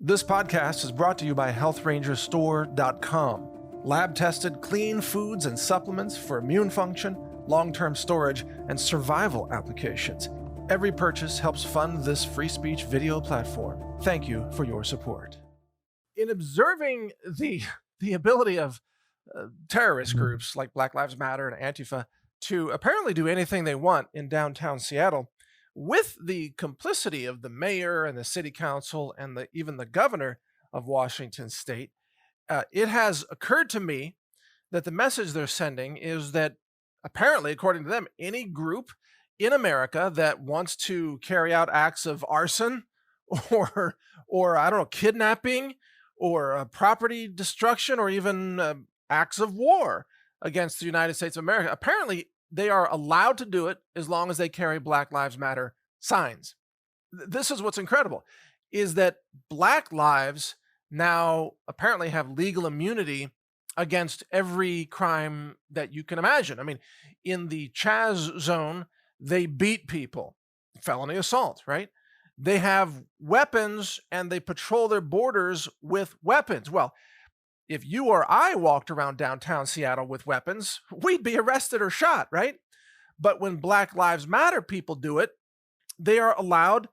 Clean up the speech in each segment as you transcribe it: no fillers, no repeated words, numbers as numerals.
This podcast is brought to you by HealthRangerStore.com. Lab-tested clean foods and supplements for immune function, long-term storage, and survival applications. Every purchase helps fund this free speech video platform. Thank you for your support. In observing the ability of terrorist groups like Black Lives Matter and Antifa to apparently do anything they want in downtown Seattle, with the complicity of the mayor and the city council and even the governor of Washington state, it has occurred to me that the message they're sending is that apparently, according to them, any group in America that wants to carry out acts of arson or I don't know, kidnapping or property destruction or even acts of war against the United States of America, apparently they are allowed to do it as long as they carry Black Lives Matter signs. This is what's incredible, is that Black lives now apparently have legal immunity against every crime that you can imagine. I mean, in the Chaz zone, they beat people, felony assault, right? They have weapons and they patrol their borders with weapons. Well, if you or I walked around downtown Seattle with weapons, we'd be arrested or shot, right? But when Black Lives Matter people do it, they are allowed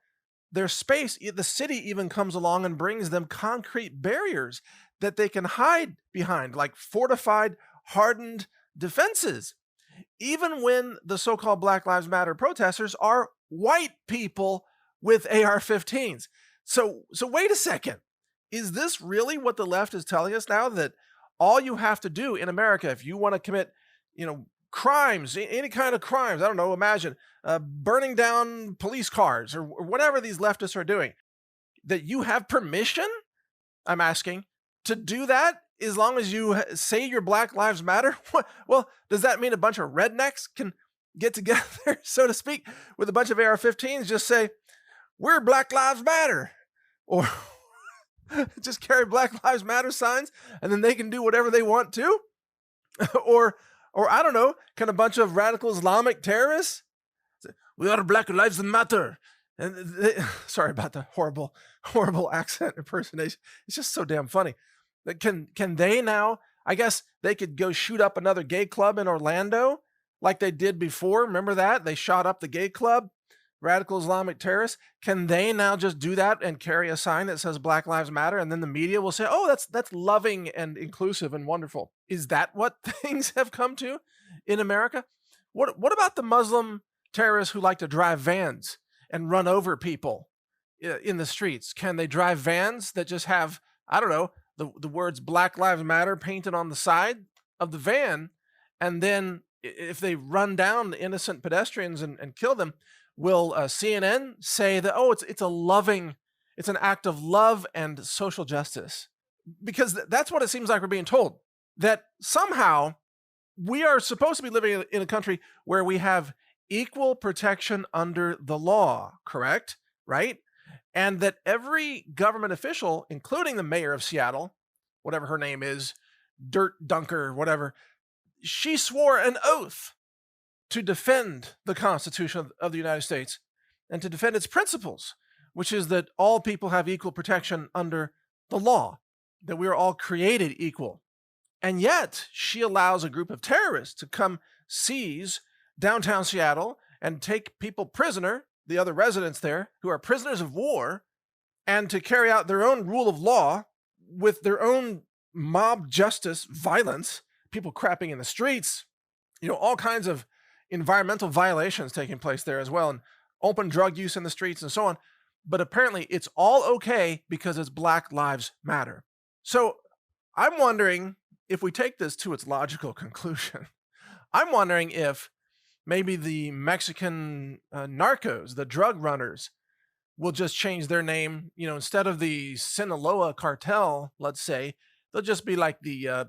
their space. The city even comes along and brings them concrete barriers that they can hide behind, like fortified, hardened defenses. Even when the so-called Black Lives Matter protesters are white people with AR-15s. So wait a second. Is this really what the left is telling us now, that all you have to do in America, if you want to commit, crimes, any kind of crimes, I don't know, imagine burning down police cars or whatever these leftists are doing, that you have permission, I'm asking, to do that as long as you say your Black Lives Matter? Well, does that mean a bunch of rednecks can get together, so to speak, with a bunch of AR-15s, just say, we're Black Lives Matter, or just carry Black Lives Matter signs and then they can do whatever they want to? or I don't know, can a bunch of radical Islamic terrorists say, we are Black Lives Matter? And sorry about the horrible accent impersonation. It's just so damn funny. Can they now, I guess they could go shoot up another gay club in Orlando like they did before. Remember that? They shot up the gay club. Radical Islamic terrorists, can they now just do that and carry a sign that says Black Lives Matter, and then the media will say, oh, that's loving and inclusive and wonderful? Is that what things have come to in America? What about the Muslim terrorists who like to drive vans and run over people in the streets? Can they drive vans that just have, I don't know, the words Black Lives Matter painted on the side of the van, and then if they run down the innocent pedestrians and kill them, will CNN say that, oh, it's an act of love and social justice? Because that's what it seems like we're being told, that somehow we are supposed to be living in a country where we have equal protection under the law, correct? Right? And that every government official, including the mayor of Seattle, whatever her name is, Dirt Dunker, whatever, she swore an oath to defend the Constitution of the United States and to defend its principles, which is that all people have equal protection under the law, that we are all created equal. And yet she allows a group of terrorists to come seize downtown Seattle and take people prisoner, the other residents there who are prisoners of war, and to carry out their own rule of law with their own mob justice violence, people crapping in the streets, all kinds of environmental violations taking place there as well, and open drug use in the streets and so on. But apparently it's all okay because it's Black Lives Matter. So I'm wondering, if we take this to its logical conclusion, I'm wondering if maybe the Mexican narcos, the drug runners, will just change their name. Instead of the Sinaloa cartel, let's say, they'll just be like the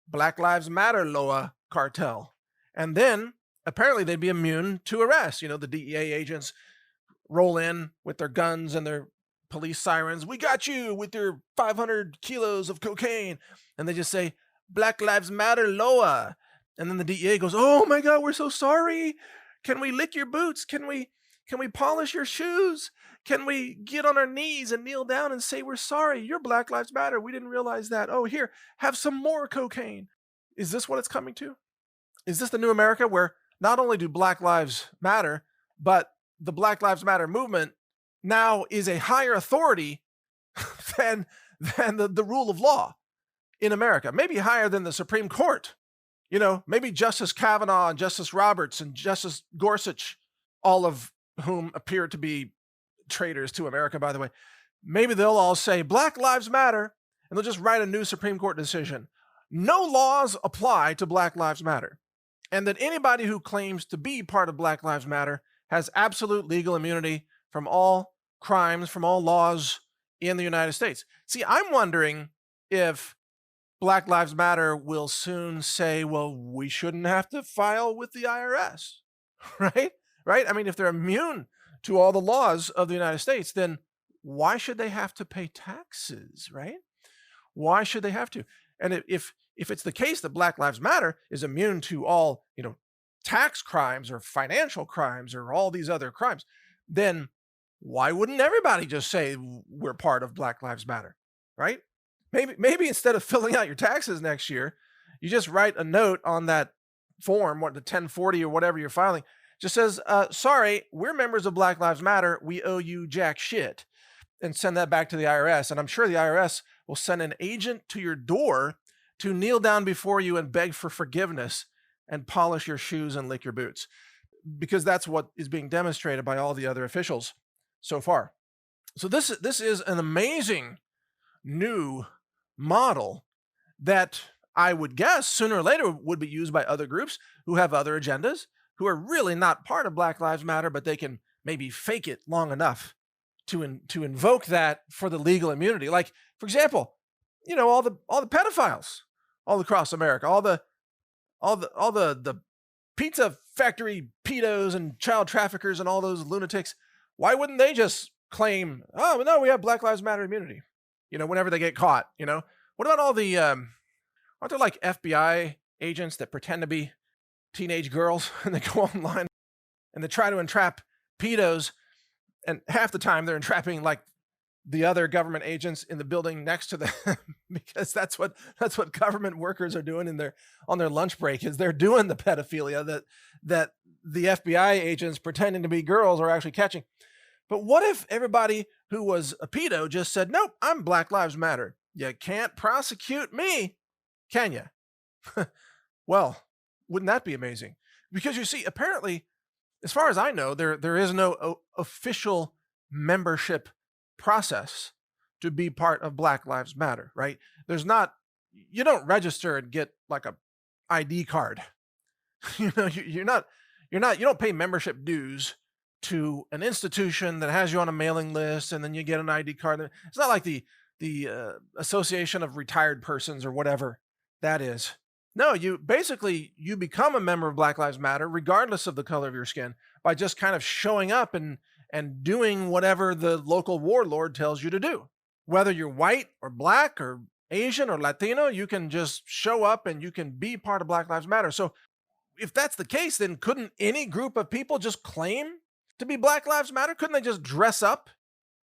Black Lives Matter Loa cartel. And then apparently they'd be immune to arrest. The DEA agents roll in with their guns and their police sirens. We got you with your 500 kilos of cocaine. And they just say, Black Lives Matter Loa. And then the DEA goes, oh my God, we're so sorry. Can we lick your boots? Can we polish your shoes? Can we get on our knees and kneel down and say, we're sorry, your Black Lives Matter, we didn't realize that. Oh, here, have some more cocaine. Is this what it's coming to? Is this the new America where not only do Black Lives matter, but the Black Lives Matter movement now is a higher authority than, the rule of law in America, maybe higher than the Supreme Court. You know, maybe Justice Kavanaugh and Justice Roberts and Justice Gorsuch, all of whom appear to be traitors to America, by the way, maybe they'll all say Black Lives Matter, and they'll just write a new Supreme Court decision. No laws apply to Black Lives Matter, and that anybody who claims to be part of Black Lives Matter has absolute legal immunity from all crimes, from all laws in the United States. See, I'm wondering if Black Lives Matter will soon say, well, we shouldn't have to file with the IRS, right? Right? I mean, if they're immune to all the laws of the United States, then why should they have to pay taxes, right? Why should they have to? And if it's the case that Black Lives Matter is immune to all, tax crimes or financial crimes or all these other crimes, then why wouldn't everybody just say we're part of Black Lives Matter, right? Maybe instead of filling out your taxes next year, you just write a note on that form, the 1040 or whatever you're filing, just says, sorry, we're members of Black Lives Matter. We owe you jack shit, and send that back to the IRS. And I'm sure the IRS will send an agent to your door to kneel down before you and beg for forgiveness and polish your shoes and lick your boots, because that's what is being demonstrated by all the other officials so far. So this is an amazing new model that I would guess sooner or later would be used by other groups who have other agendas, who are really not part of Black Lives Matter, but they can maybe fake it long enough to invoke that for the legal immunity. Like, for example, all the pedophiles all across America, all the pizza factory pedos and child traffickers and all those lunatics. Why wouldn't they just claim, oh, no, we have Black Lives Matter immunity, whenever they get caught? What about all the, aren't there like FBI agents that pretend to be teenage girls and they go online and they try to entrap pedos, and half the time they're entrapping like the other government agents in the building next to them, because that's what government workers are doing on their lunch break, is they're doing the pedophilia that the FBI agents pretending to be girls are actually catching. But what if everybody who was a pedo just said, nope, I'm Black Lives Matter. You can't prosecute me, can you? Well, wouldn't that be amazing? Because you see, apparently, as far as I know, there is no official membership process to be part of Black Lives Matter, right? You don't register and get like a ID card. You don't pay membership dues to an institution that has you on a mailing list and then you get an ID card. It's not like the Association of Retired Persons or whatever that is. No, you become a member of Black Lives Matter regardless of the color of your skin by just kind of showing up and doing whatever the local warlord tells you to do. Whether you're white or black or Asian or Latino, you can just show up and you can be part of Black Lives Matter. So if that's the case, then couldn't any group of people just claim to be Black Lives Matter? Couldn't they just dress up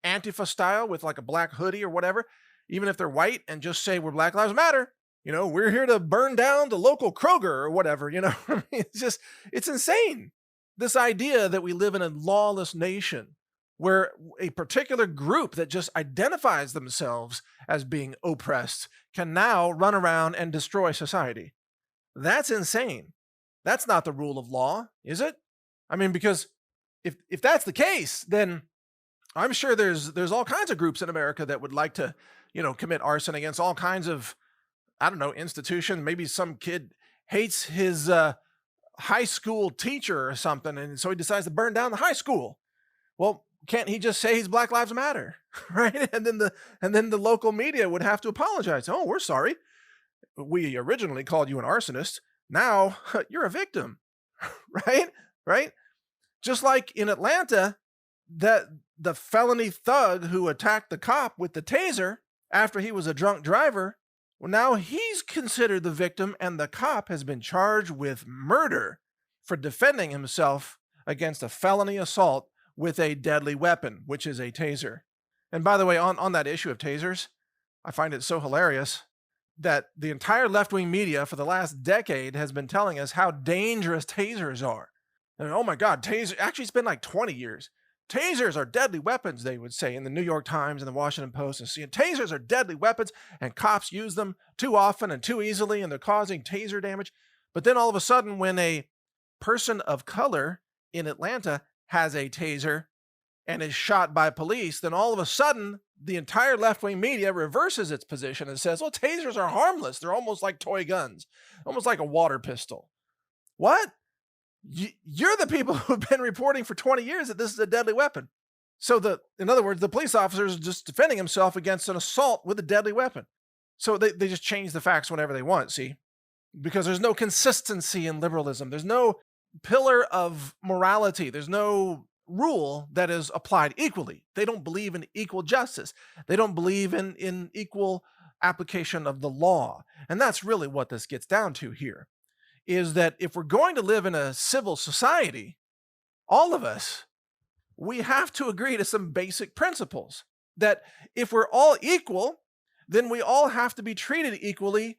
Antifa style with like a black hoodie or whatever, even if they're white, and just say we're Black Lives Matter? We're here to burn down the local Kroger or whatever, it's insane. This idea that we live in a lawless nation where a particular group that just identifies themselves as being oppressed can now run around and destroy society. That's insane. That's not the rule of law, is it? I mean, because if that's the case, then I'm sure there's all kinds of groups in America that would like to, commit arson against all kinds of, institution. Maybe some kid hates his high school teacher or something, and so he decides to burn down the high school. Well, can't he just say he's Black Lives Matter, right? And then the local media would have to apologize. Oh, we're sorry. We originally called you an arsonist. Now you're a victim, right? Right? Just like in Atlanta, that the felony thug who attacked the cop with the taser after he was a drunk driver, well, now he's considered the victim, and the cop has been charged with murder for defending himself against a felony assault with a deadly weapon, which is a taser. And by the way, on that issue of tasers, I find it so hilarious that the entire left-wing media for the last decade has been telling us how dangerous tasers are. And oh my God, actually it's been like 20 years. Tasers are deadly weapons, they would say in the New York Times and the Washington Post. And seeing tasers are deadly weapons and cops use them too often and too easily and they're causing taser damage. But then all of a sudden when a person of color in Atlanta has a taser and is shot by police, then all of a sudden the entire left-wing media reverses its position and says, well, tasers are harmless. They're almost like toy guns, almost like a water pistol. What? You're the people who've been reporting for 20 years that this is a deadly weapon. So in other words, the police officer is just defending himself against an assault with a deadly weapon. So they just change the facts whenever they want, see? Because there's no consistency in liberalism. There's no pillar of morality. There's no rule that is applied equally. They don't believe in equal justice. They don't believe in equal application of the law. And that's really what this gets down to here, is that if we're going to live in a civil society, all of us, we have to agree to some basic principles. That if we're all equal, then we all have to be treated equally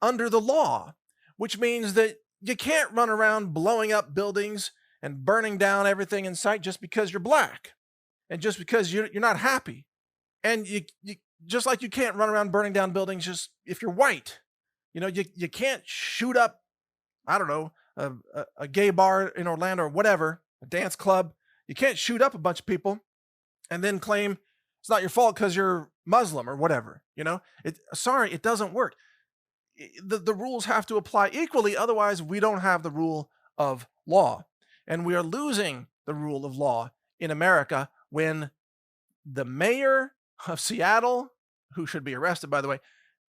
under the law, which means that you can't run around blowing up buildings and burning down everything in sight just because you're black and just because you're not happy. And you just like you can't run around burning down buildings just if you're white. You can't shoot up, I don't know, a gay bar in Orlando or whatever, a dance club. You can't shoot up a bunch of people and then claim it's not your fault because you're Muslim or whatever. It doesn't work. The rules have to apply equally. Otherwise, we don't have the rule of law. And we are losing the rule of law in America when the mayor of Seattle, who should be arrested, by the way,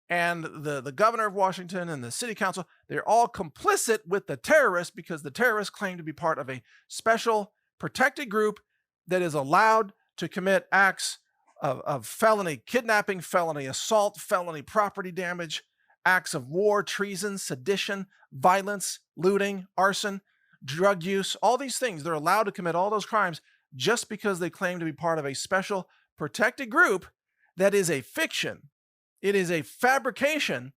and the governor of Washington and the city council, they're all complicit with the terrorists because the terrorists claim to be part of a special protected group that is allowed to commit acts of felony kidnapping, felony assault, felony property damage, acts of war, treason, sedition, violence, looting, arson, drug use, all these things. They're allowed to commit all those crimes just because they claim to be part of a special protected group that is a fiction. It is a fabrication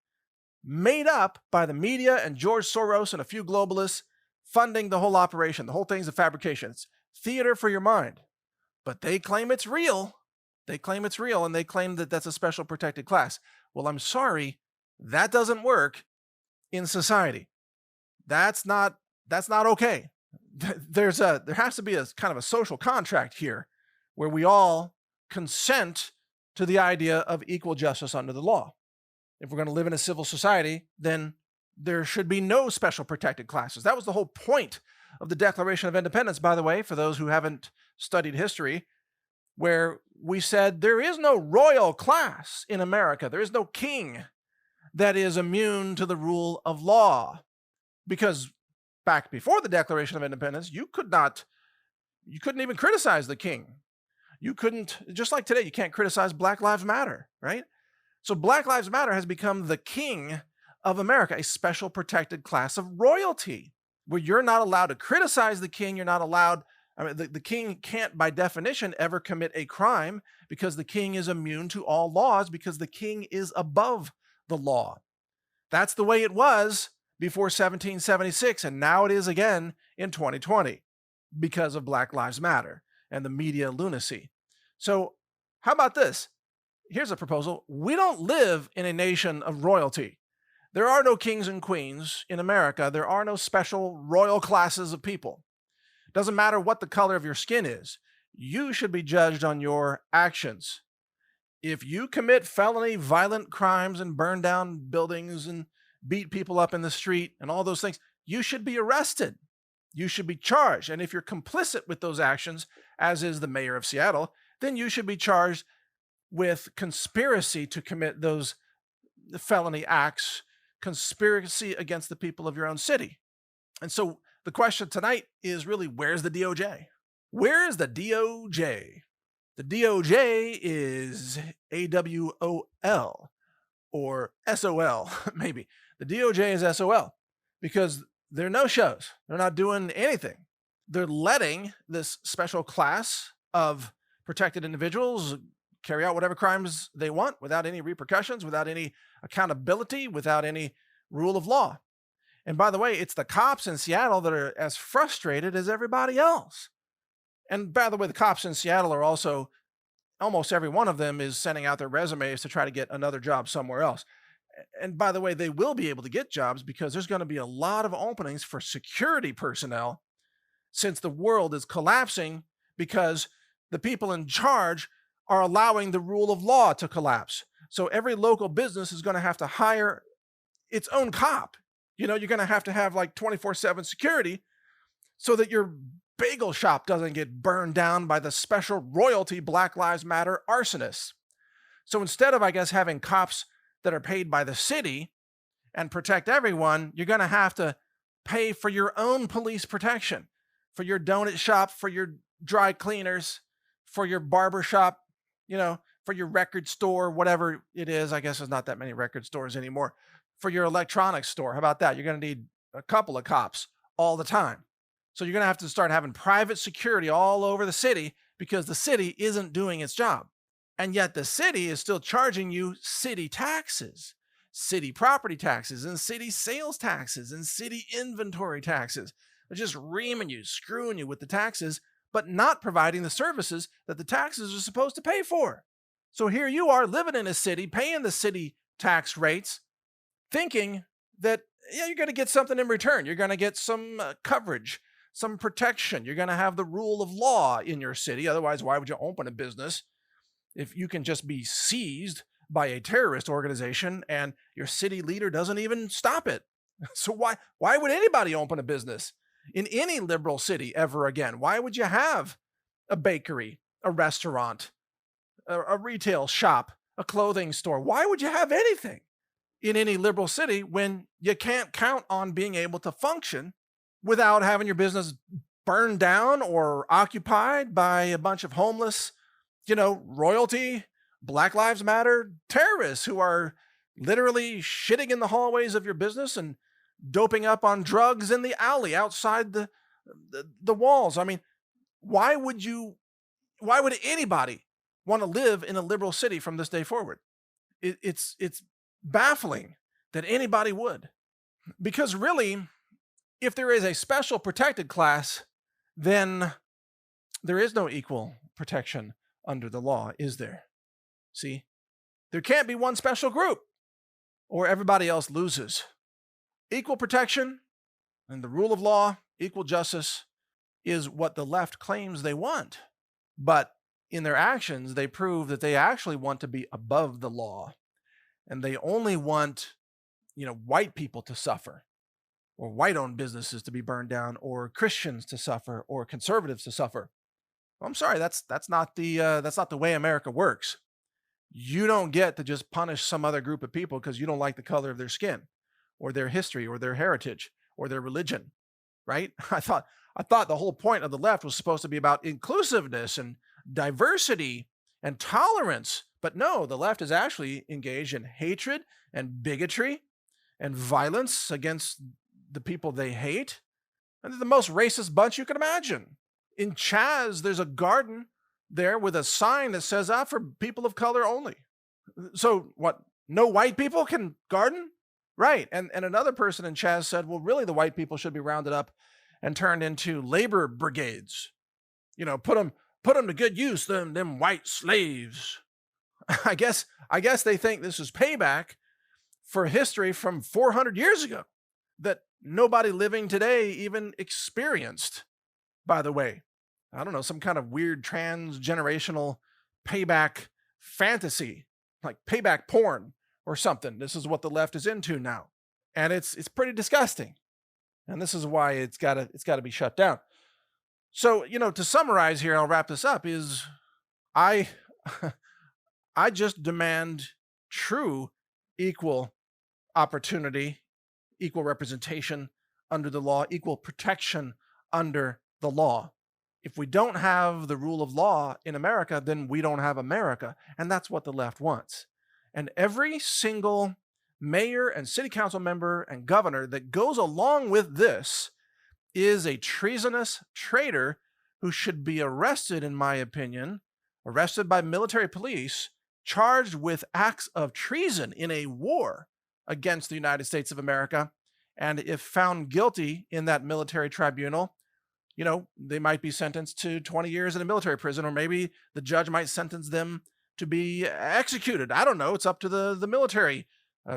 made up by the media and George Soros and a few globalists funding the whole operation. The whole thing's a fabrication. It's theater for your mind. But they claim it's real. They claim it's real, and they claim that that's a special protected class. Well, I'm sorry, that doesn't work in society. That's not okay. There has to be a kind of a social contract here where we all consent to the idea of equal justice under the law. If we're going to live in a civil society, then there should be no special protected classes. That was the whole point of the Declaration of Independence, by the way, for those who haven't studied history, where we said there is no royal class in America. There is no king that is immune to the rule of law. Because back before the Declaration of Independence, you couldn't even criticize the king. You couldn't, just like today, you can't criticize Black Lives Matter, right? So Black Lives Matter has become the king of America, a special protected class of royalty, where you're not allowed to criticize the king. You're not allowed, the king can't by definition ever commit a crime because the king is immune to all laws because the king is above the law. That's the way it was before 1776, and now it is again in 2020 because of Black Lives Matter and the media lunacy. So how about this? Here's a proposal. We don't live in a nation of royalty. There are no kings and queens in America. There are no special royal classes of people. Doesn't matter what the color of your skin is. You should be judged on your actions. If you commit felony violent crimes and burn down buildings and beat people up in the street and all those things, you should be arrested. You should be charged. And if you're complicit with those actions, as is the mayor of Seattle, then you should be charged with conspiracy to commit those felony acts, conspiracy against the people of your own city. And so the question tonight is really, where's the DOJ? Where is the DOJ? The DOJ is AWOL or SOL, maybe. The DOJ is SOL because there are no shows. They're not doing anything. They're letting this special class of protected individuals carry out whatever crimes they want without any repercussions, without any accountability, without any rule of law. And by the way, it's the cops in Seattle that are as frustrated as everybody else. And by the way, the cops in Seattle are also, almost every one of them is sending out their resumes to try to get another job somewhere else. And by the way, they will be able to get jobs because there's going to be a lot of openings for security personnel since the world is collapsing because the people in charge are allowing the rule of law to collapse. So every local business is going to have to hire its own cop. You're going to have like 24/7 security so that your bagel shop doesn't get burned down by the special royalty Black Lives Matter arsonists. So instead of, I guess, having cops that are paid by the city and protect everyone, you're going to have to pay for your own police protection, for your donut shop, for your dry cleaners, for your barber shop, for your record store, whatever it is. I guess there's not that many record stores anymore. For your electronics store. How about that? You're going to need a couple of cops all the time. So you're going to have to start having private security all over the city because the city isn't doing its job. And yet the city is still charging you city taxes, city property taxes, and city sales taxes, and city inventory taxes. They're just reaming you, screwing you with the taxes, but not providing the services that the taxes are supposed to pay for. So here you are living in a city, paying the city tax rates, thinking that, yeah, you're going to get something in return. You're going to get some coverage, some protection. You're going to have the rule of law in your city. Otherwise, why would you open a business if you can just be seized by a terrorist organization and your city leader doesn't even stop it? So why would anybody open a business in any liberal city ever again? Why would you have a bakery, a restaurant, a retail shop, a clothing store? Why would you have anything in any liberal city when you can't count on being able to function without having your business burned down or occupied by a bunch of homeless, royalty, Black Lives Matter terrorists who are literally shitting in the hallways of your business and doping up on drugs in the alley outside the walls? I mean, why would anybody want to live in a liberal city from this day forward? It's baffling that anybody would. Because really, if there is a special protected class, then there is no equal protection under the law, is there? See, there can't be one special group or everybody else loses. Equal protection and the rule of law, equal justice, is what the left claims they want. But in their actions, they prove that they actually want to be above the law. And they only want, white people to suffer, or white-owned businesses to be burned down, or Christians to suffer, or conservatives to suffer. Well, I'm sorry, that's not the way America works. You don't get to just punish some other group of people because you don't like the color of their skin, or their history, or their heritage, or their religion, right? I thought the whole point of the left was supposed to be about inclusiveness and diversity and tolerance. But no, the left is actually engaged in hatred and bigotry and violence against the people they hate. And they're the most racist bunch you can imagine. In Chaz, there's a garden there with a sign that says, for people of color only. So what, no white people can garden? Right. And another person in Chaz said, well, really the white people should be rounded up and turned into labor brigades. Put them to good use, them white slaves. I guess they think this is payback for history from 400 years ago that nobody living today even experienced, by the way. I don't know, some kind of weird transgenerational payback fantasy, like payback porn or something. This is what the left is into now. And it's pretty disgusting. And this is why it's got to be shut down. So, to summarize here, I'll wrap this up, is I just demand true equal opportunity, equal representation under the law, equal protection under the law. If we don't have the rule of law in America, then we don't have America. And that's what the left wants. And every single mayor and city council member and governor that goes along with this is a treasonous traitor who should be arrested, in my opinion, arrested by military police, charged with acts of treason in a war against the United States of America. And if found guilty in that military tribunal, they might be sentenced to 20 years in a military prison, or maybe the judge might sentence them to be executed. I don't know. It's up to the military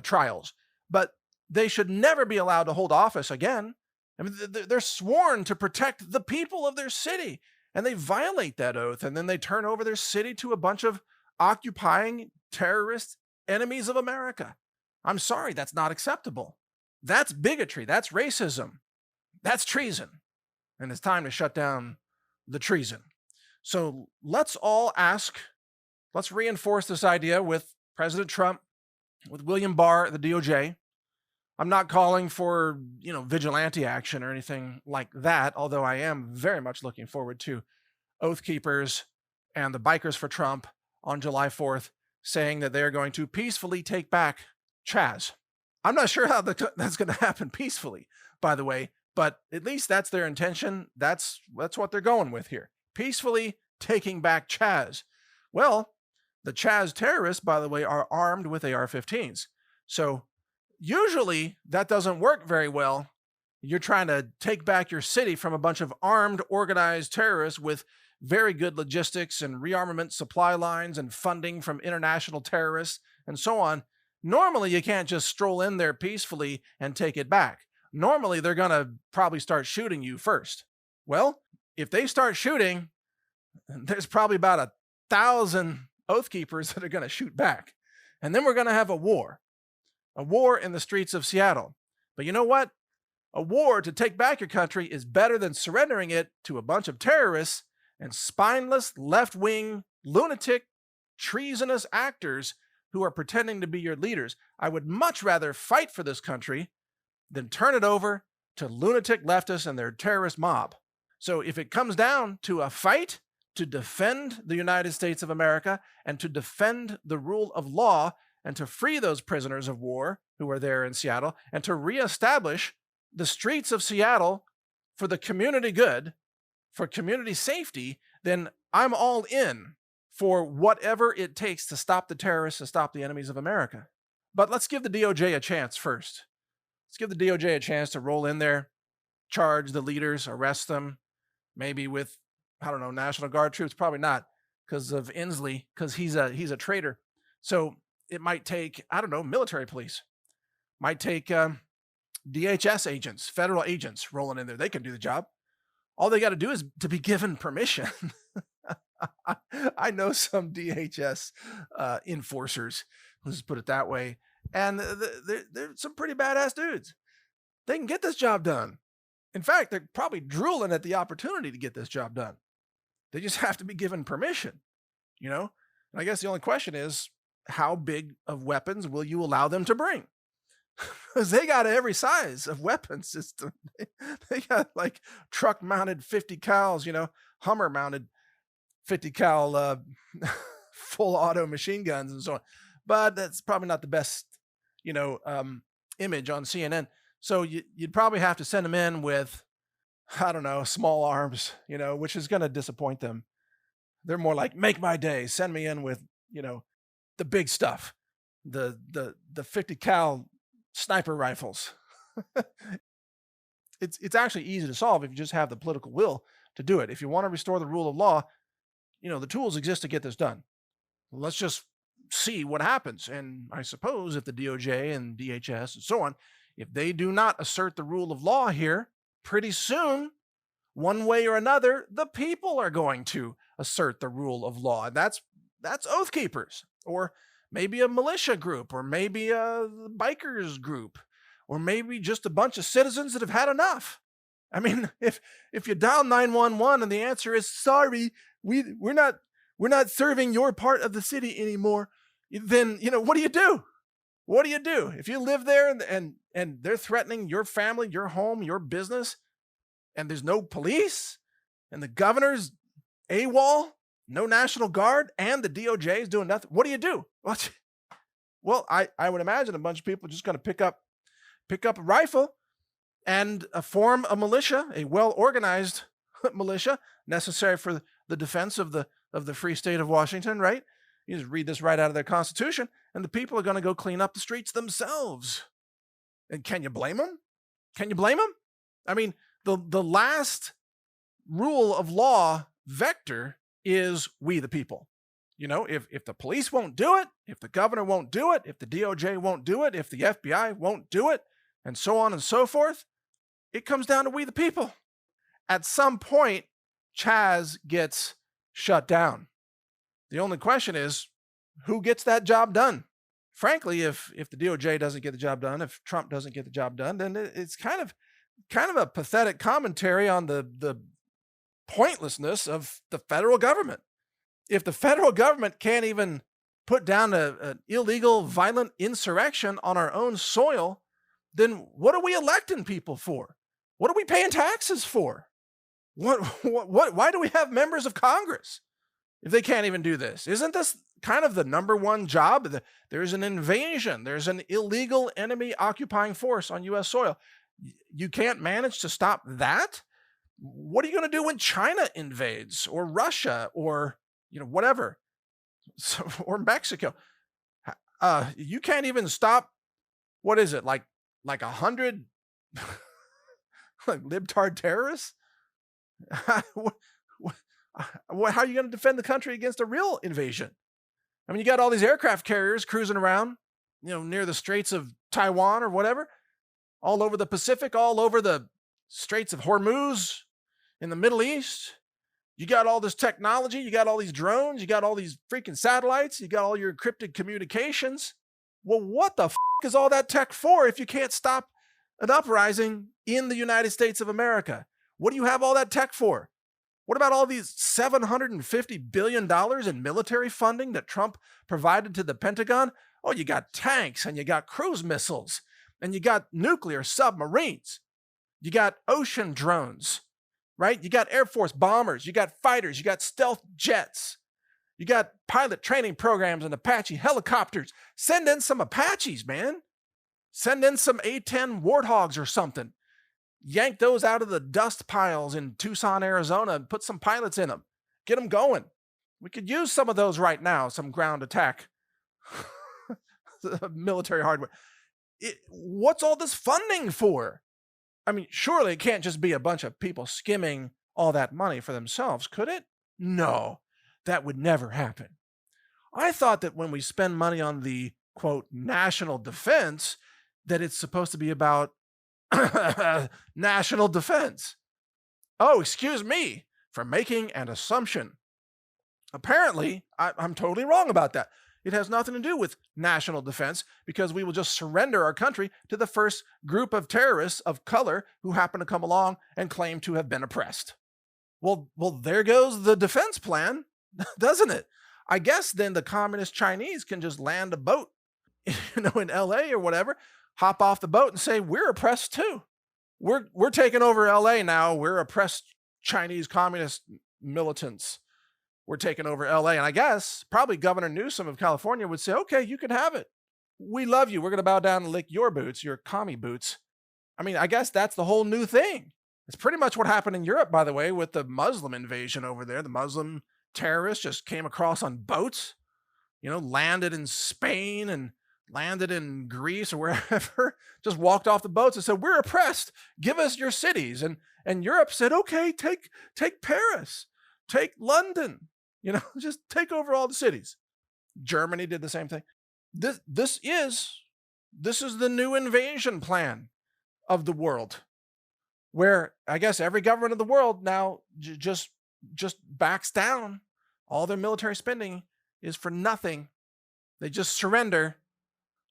trials. But they should never be allowed to hold office again. I mean, they're sworn to protect the people of their city, and they violate that oath, and then they turn over their city to a bunch of occupying terrorist enemies of America. I'm sorry, that's not acceptable. That's bigotry. That's racism. That's treason. And it's time to shut down the treason. So let's reinforce this idea with President Trump, with William Barr at the DOJ. I'm not calling for, vigilante action or anything like that, although I am very much looking forward to Oath Keepers and the Bikers for Trump on July 4th saying that they're going to peacefully take back Chaz. I'm not sure how that's going to happen peacefully, by the way, but at least that's their intention. That's what they're going with here. Peacefully taking back Chaz. Well, the Chaz terrorists, by the way, are armed with AR-15s. So usually that doesn't work very well. You're trying to take back your city from a bunch of armed, organized terrorists with very good logistics and rearmament supply lines and funding from international terrorists and so on. Normally, you can't just stroll in there peacefully and take it back. Normally, they're going to probably start shooting you first. Well, if they start shooting, there's probably about 1,000 Oath Keepers that are going to shoot back. And then we're going to have a war in the streets of Seattle. But you know what? A war to take back your country is better than surrendering it to a bunch of terrorists and spineless, left-wing, lunatic, treasonous actors who are pretending to be your leaders. I would much rather fight for this country than turn it over to lunatic leftists and their terrorist mob. So if it comes down to a fight to defend the United States of America and to defend the rule of law and to free those prisoners of war who are there in Seattle and to reestablish the streets of Seattle for the community good, for community safety, then I'm all in for whatever it takes to stop the terrorists and stop the enemies of America. But let's give the DOJ a chance first. Let's give the DOJ a chance to roll in there, charge the leaders, arrest them, maybe with, National Guard troops. Probably not because of Inslee, because he's a traitor. So it might take, military police. Might take DHS agents, federal agents rolling in there. They can do the job. All they got to do is to be given permission. I know some DHS enforcers, let's just put it that way, and they're some pretty badass dudes. They can get this job done. In fact, they're probably drooling at the opportunity to get this job done. They just have to be given permission, And I guess the only question is, how big of weapons will you allow them to bring? Because they got every size of weapon system. They got like truck-mounted 50 cals, Hummer-mounted 50 cal full auto machine guns and so on. But that's probably not the best, image on CNN. So you'd probably have to send them in with, small arms, which is going to disappoint them. They're more like, make my day. Send me in with, the big stuff, the 50 cal sniper rifles. It's actually easy to solve if you just have the political will to do it. If you want to restore the rule of law, the tools exist to get this done. Let's just see what happens. And I suppose if the DOJ and DHS and so on, if they do not assert the rule of law here, pretty soon, one way or another, the people are going to assert the rule of law. And that's Oath Keepers, or maybe a militia group, or maybe a bikers group, or maybe just a bunch of citizens that have had enough. I mean, if you dial 911 and the answer is, sorry, we're not serving your part of the city anymore, then, what do you do? What do you do? If you live there and they're threatening your family, your home, your business, and there's no police, and the governor's AWOL, no National Guard, and the DOJ is doing nothing, what do you do? Well, I would imagine a bunch of people are just going to pick up a rifle and form a militia, a well-organized militia necessary for the defense of the free state of Washington, right? You just read this right out of their Constitution, and the people are going to go clean up the streets themselves. And can you blame them? Can you blame them? I mean, the last rule of law vector is we the people. You know, if the police won't do it, if the governor won't do it, if the DOJ won't do it, if the FBI won't do it, and so on and so forth, it comes down to we the people. At some point, Chaz gets shut down. The only question is, who gets that job done? Frankly, if the DOJ doesn't get the job done, if Trump doesn't get the job done, then it's kind of a pathetic commentary on the pointlessness of the federal government. If the federal government can't even put down an illegal, violent insurrection on our own soil, then what are we electing people for? What are we paying taxes for? Why do we have members of Congress if they can't even do this? Isn't this kind of the number one job? There's an invasion. There's an illegal enemy occupying force on U.S. soil. You can't manage to stop that? What are you going to do when China invades, or Russia, or whatever, or Mexico? You can't even stop. What is it, like 100 like libtard terrorists? How are you going to defend the country against a real invasion? I mean, you got all these aircraft carriers cruising around, near the Straits of Taiwan or whatever, all over the Pacific, all over the Straits of Hormuz in the Middle East. You got all this technology, you got all these drones, you got all these freaking satellites, you got all your encrypted communications. Well, what the is all that tech for if you can't stop an uprising in the United States of America? What do you have all that tech for? What about all these $750 billion in military funding that Trump provided to the Pentagon? Oh, you got tanks, and you got cruise missiles, and you got nuclear submarines. You got ocean drones, right? You got Air Force bombers, you got fighters, you got stealth jets, you got pilot training programs and Apache helicopters. Send in some Apaches, man. Send in some A-10 Warthogs or something. Yank those out of the dust piles in Tucson, Arizona, and put some pilots in them. Get them going. We could use some of those right now, some ground attack military hardware. What's all this funding for? I mean, surely it can't just be a bunch of people skimming all that money for themselves, could it? No, that would never happen. I thought that when we spend money on the, quote, national defense, that it's supposed to be about national defense. Oh, excuse me for making an assumption. Apparently, I'm totally wrong about that. It has nothing to do with national defense, because we will just surrender our country to the first group of terrorists of color who happen to come along and claim to have been oppressed. Well, there goes the defense plan, doesn't it? I guess then the communist Chinese can just land a boat, in LA or whatever, hop off the boat and say, we're oppressed too. We're taking over LA now. We're oppressed Chinese communist militants. We're taking over LA. And I guess probably Governor Newsom of California would say, okay, you can have it. We love you. We're going to bow down and lick your boots, your commie boots. I mean, I guess that's the whole new thing. It's pretty much what happened in Europe, by the way, with the Muslim invasion over there. The Muslim terrorists just came across on boats, landed in Spain and landed in Greece or wherever, just walked off the boats and said, we're oppressed. Give us your cities. And Europe said, okay, take Paris, take London, just take over all the cities. Germany did the same thing. This is the new invasion plan of the world, where I guess every government of the world now just backs down. All their military spending is for nothing. They just surrender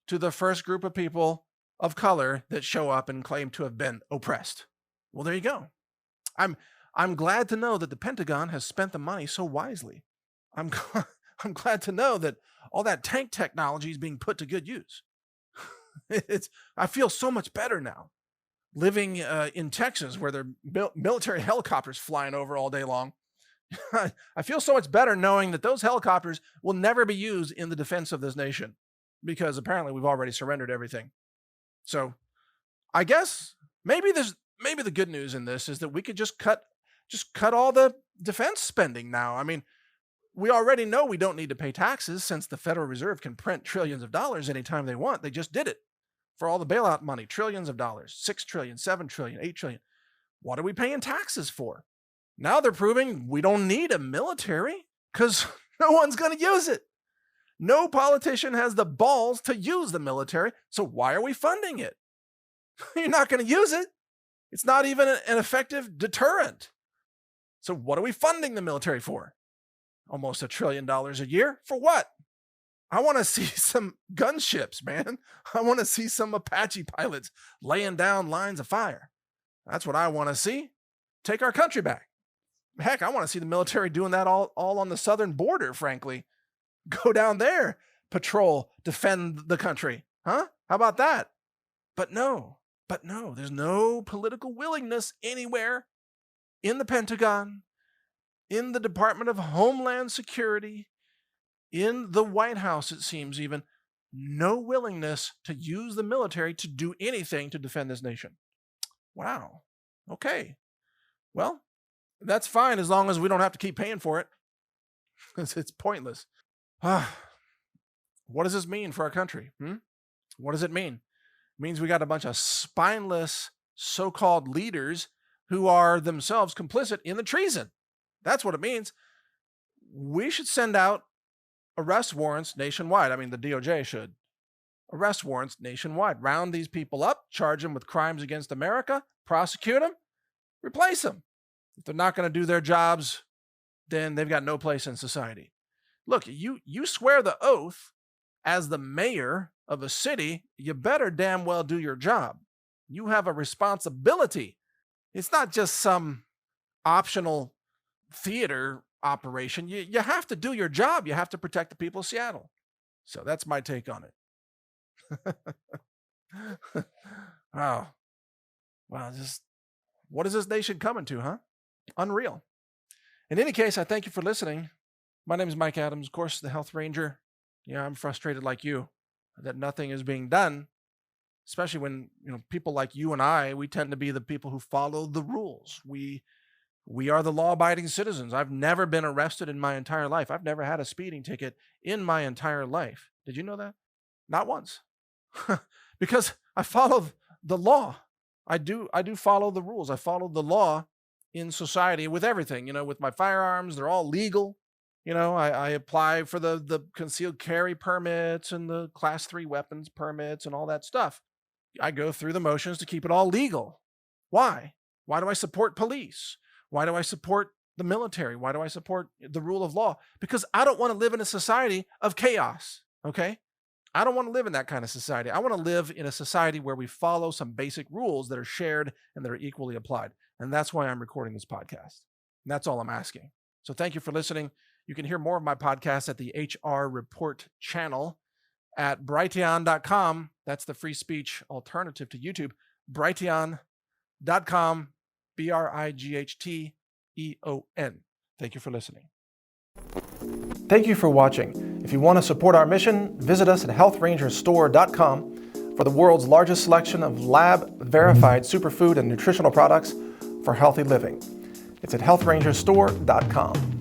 to the first group of people of color that show up and claim to have been oppressed. Well, there you go. I'm glad to know that the Pentagon has spent the money so wisely. I'm glad to know that all that tank technology is being put to good use. I feel so much better now living in Texas, where there are military helicopters flying over all day long. I feel so much better knowing that those helicopters will never be used in the defense of this nation, because apparently we've already surrendered everything. So I guess Maybe the good news in this is that we could just cut all the defense spending now. I mean, we already know we don't need to pay taxes since the Federal Reserve can print trillions of dollars anytime they want. They just did it for all the bailout money, trillions of dollars, 6 trillion, 7 trillion, 8 trillion. What are we paying taxes for? Now they're proving we don't need a military because no one's going to use it. No politician has the balls to use the military, so why are we funding it? You're not going to use it. It's not even an effective deterrent. So what are we funding the military for? Almost $1 trillion a year? For what? I want to see some gunships, man. I want to see some Apache pilots laying down lines of fire. That's what I want to see. Take our country back. Heck, I want to see the military doing that all on the southern border, frankly. Go down there, patrol, defend the country. Huh? How about that? But no, there's no political willingness anywhere in the Pentagon, in the Department of Homeland Security, in the White House, it seems even, no willingness to use the military to do anything to defend this nation. Wow. Okay. Well, that's fine as long as we don't have to keep paying for it. It's pointless. What does this mean for our country? What does it mean? It means we got a bunch of spineless so-called leaders who are themselves complicit in the treason. That's what it means. We should send out arrest warrants nationwide. I mean, the DOJ should. Arrest warrants nationwide. Round these people up, charge them with crimes against America, prosecute them, replace them. If they're not going to do their jobs, then they've got no place in society. Look, you swear the oath as the mayor of a city, you better damn well do your job. You have a responsibility. It's not just some optional theater operation. You have to do your job. You have to protect the people of Seattle. So that's my take on it. Wow. Just what is this nation coming to, huh? Unreal. In any case, I thank you for listening. My name is Mike Adams, of course, the Health Ranger. Yeah, I'm frustrated like you that nothing is being done, especially when, people like you and I, we tend to be the people who follow the rules. We are the law-abiding citizens. I've never been arrested in my entire life. I've never had a speeding ticket in my entire life. Did you know that? Not once. Because I follow the law. I do follow the rules. I follow the law in society with everything. With my firearms, they're all legal. I apply for the concealed carry permits and the class 3 weapons permits and all that stuff. I go through the motions to keep it all legal. Why? Why do I support police? Why do I support the military? Why do I support the rule of law? Because I don't want to live in a society of chaos, okay? I don't want to live in that kind of society. I want to live in a society where we follow some basic rules that are shared and that are equally applied. And that's why I'm recording this podcast. And that's all I'm asking. So thank you for listening. You can hear more of my podcasts at the HR Report channel at brighteon.com. That's the free speech alternative to YouTube. Brighteon.com, BRIGHTEON. Thank you for listening. Thank you for watching. If you want to support our mission, visit us at healthrangerstore.com for the world's largest selection of lab-verified superfood and nutritional products for healthy living. It's at healthrangerstore.com.